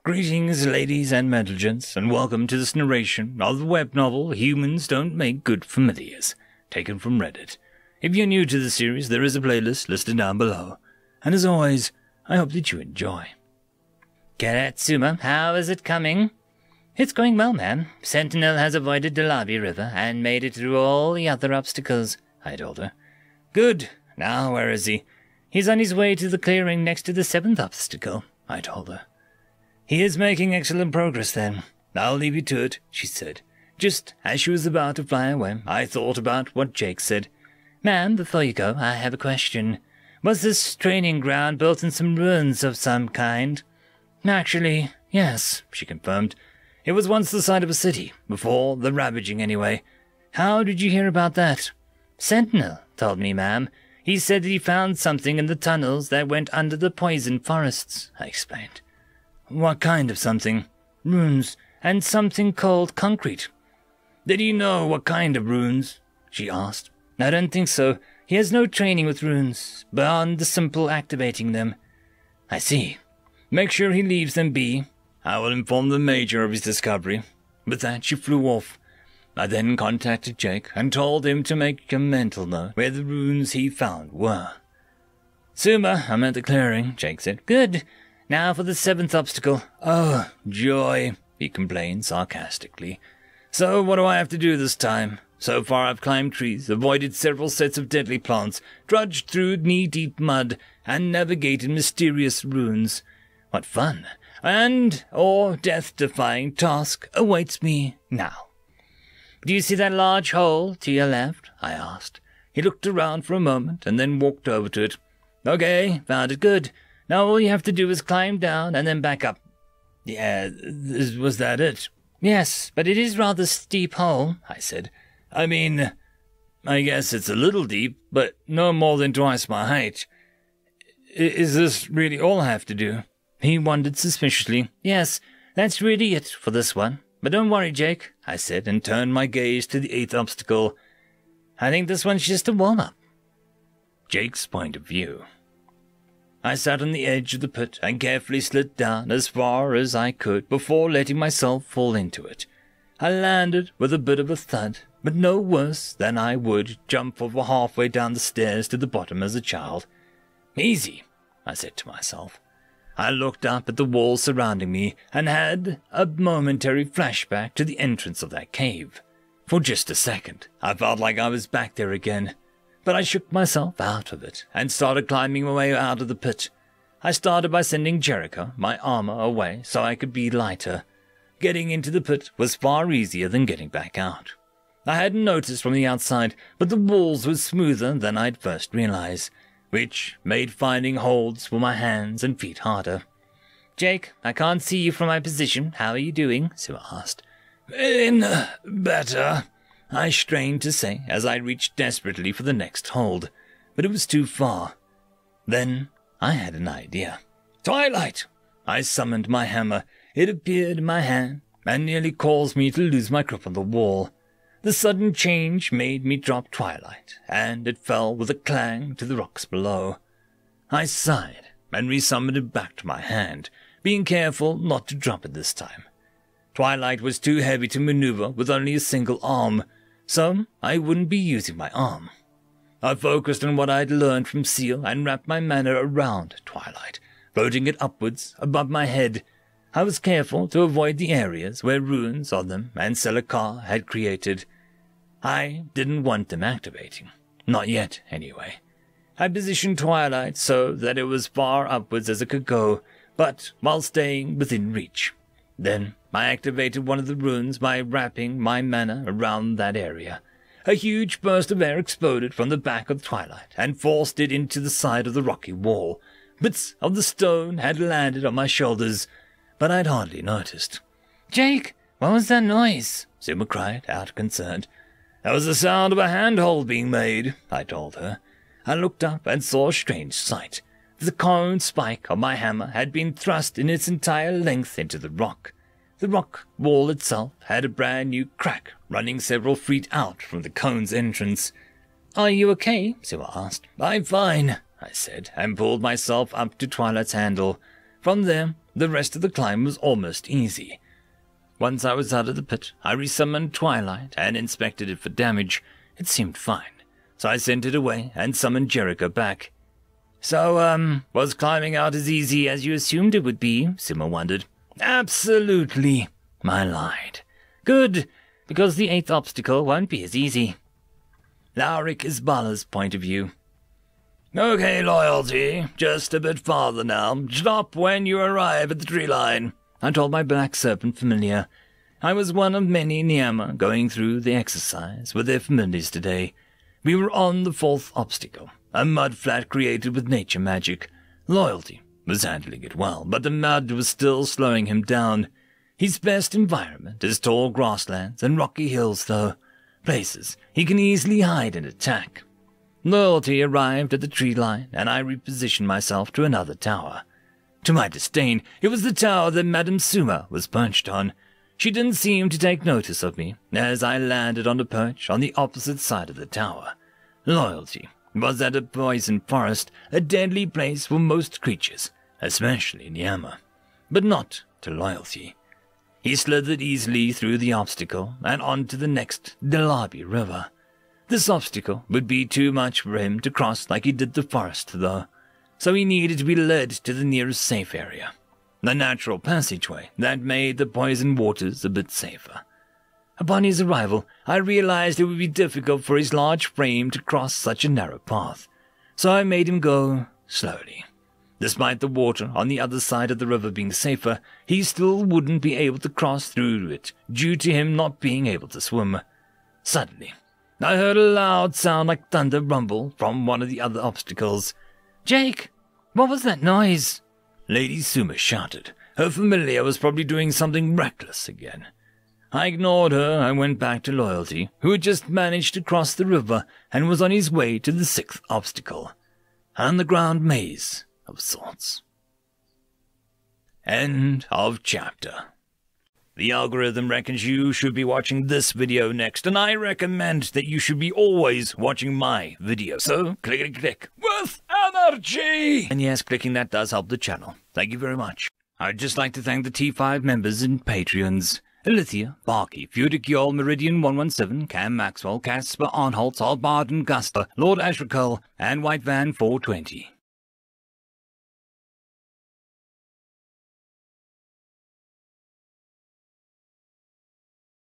Greetings, ladies and gents, and welcome to this narration of the web novel Humans Don't Make Good Familiars, taken from Reddit. If you're new to the series, there is a playlist listed down below. And as always, I hope that you enjoy. Karatsuma, how is it coming? It's going well, ma'am. Sentinel has avoided the Lbry River and made it through all the other obstacles, I told her. Good. Now where is he? He's on his way to the clearing next to the 7th obstacle, I told her. He is making excellent progress then. I'll leave you to it, she said. Just as she was about to fly away, I thought about what Jake said. Ma'am, before you go, I have a question. Was this training ground built in some ruins of some kind? Actually, yes, she confirmed. It was once the site of a city, before the ravaging anyway. How did you hear about that? Sentinel told me, ma'am. He said that he found something in the tunnels that went under the poison forests, I explained. What kind of something? Runes, and something called concrete. Did he know what kind of runes? She asked. I don't think so. He has no training with runes, beyond the simple activating them. I see. Make sure he leaves them be. I will inform the Major of his discovery. With that, she flew off. I then contacted Jake and told him to make a mental note where the runes he found were. Suma, I'm at the clearing, Jake said. Good. Now for the 7th obstacle. Oh, joy, he complained sarcastically. So what do I have to do this time? So far I've climbed trees, avoided several sets of deadly plants, trudged through knee-deep mud, and navigated mysterious runes. What fun or death-defying task awaits me now. Do you see that large hole to your left? I asked. He looked around for a moment and then walked over to it. Okay, found it. Good. Now all you have to do is climb down and then back up. Yeah, was that it? Yes, but it is rather steep hole, I said. I mean, I guess it's a little deep, but no more than twice my height. Is this really all I have to do? He wondered suspiciously. Yes, that's really it for this one. But don't worry, Jake, I said, and turned my gaze to the 8th obstacle. I think this one's just a warm-up. Jake's point of view. I sat on the edge of the pit and carefully slid down as far as I could before letting myself fall into it. I landed with a bit of a thud, but no worse than I would jump over halfway down the stairs to the bottom as a child. Easy, I said to myself. I looked up at the walls surrounding me and had a momentary flashback to the entrance of that cave. For just a second, I felt like I was back there again. But I shook myself out of it and started climbing my way out of the pit. I started by sending Jericho, my armor, away so I could be lighter. Getting into the pit was far easier than getting back out. I hadn't noticed from the outside, but the walls were smoother than I'd first realized, which made finding holds for my hands and feet harder. Jake, I can't see you from my position. How are you doing? Sua asked. Better, I strained to say as I reached desperately for the next hold, but it was too far. Then I had an idea. Twilight! I summoned my hammer. It appeared in my hand and nearly caused me to lose my grip on the wall. The sudden change made me drop Twilight, and it fell with a clang to the rocks below. I sighed and resummoned it back to my hand, being careful not to drop it this time. Twilight was too heavy to maneuver with only a single arm, so I wouldn't be using my arm. I focused on what I'd learned from Seal and wrapped my mana around Twilight, floating it upwards above my head. I was careful to avoid the areas where runes on them and Selakar had created. I didn't want them activating. Not yet, anyway. I positioned Twilight so that it was far upwards as it could go, but while staying within reach. Then I activated one of the runes by wrapping my mana around that area. A huge burst of air exploded from the back of Twilight and forced it into the side of the rocky wall. Bits of the stone had landed on my shoulders, but I'd hardly noticed. Jake, what was that noise? Suma cried, out concerned. That was the sound of a handhold being made, I told her. I looked up and saw a strange sight. The cone spike of my hammer had been thrust in its entire length into the rock. The rock wall itself had a brand new crack running several feet out from the cone's entrance. Are you okay? Sua asked. I'm fine, I said, and pulled myself up to Twilight's handle. From there, The rest of the climb was almost easy. Once I was out of the pit, I resummoned Twilight and inspected it for damage. It seemed fine, so I sent it away and summoned Jericho back. So, was climbing out as easy as you assumed it would be? Simmer wondered. Absolutely, I lied. Good, because the 8th obstacle won't be as easy. Lowrick is Bala's point of view. Okay, Loyalty, just a bit farther now. Stop when you arrive at the tree line, I told my black serpent familiar. I was one of many Niama going through the exercise with their familiars today. We were on the 4th obstacle, a mud flat created with nature magic. Loyalty was handling it well, but the mud was still slowing him down. His best environment is tall grasslands and rocky hills, though, places he can easily hide and attack. Loyalty arrived at the tree line, and I repositioned myself to another tower. To my disdain, it was the tower that Madame Suma was perched on. She didn't seem to take notice of me, as I landed on the perch on the opposite side of the tower. Loyalty was at a poison forest, a deadly place for most creatures, especially Niama, but not to Loyalty. He slithered easily through the obstacle and onto the next Lbry River. This obstacle would be too much for him to cross like he did the forest, though, so he needed to be led to the nearest safe area, the natural passageway that made the poison waters a bit safer. Upon his arrival, I realized it would be difficult for his large frame to cross such a narrow path, so I made him go slowly. Despite the water on the other side of the river being safer, he still wouldn't be able to cross through it due to him not being able to swim. Suddenly, I heard a loud sound like thunder rumble from one of the other obstacles. "Jake, what was that noise?" Lady Suma shouted. Her familiar was probably doing something reckless again. I ignored her and went back to Loyalty, who had just managed to cross the river and was on his way to the 6th obstacle, an underground maze of sorts. End of chapter. The algorithm reckons you should be watching this video next, and I recommend that you should be always watching my video. So, click with energy! And yes, clicking that does help the channel. Thank you very much. I'd just like to thank the T5 members and Patreons. Alithia, Barkey, Feudikiol, Meridian 117, Cam Maxwell, Casper, Arnholtz, Albard and Guster, Lord Ashrakul, and White Van 420.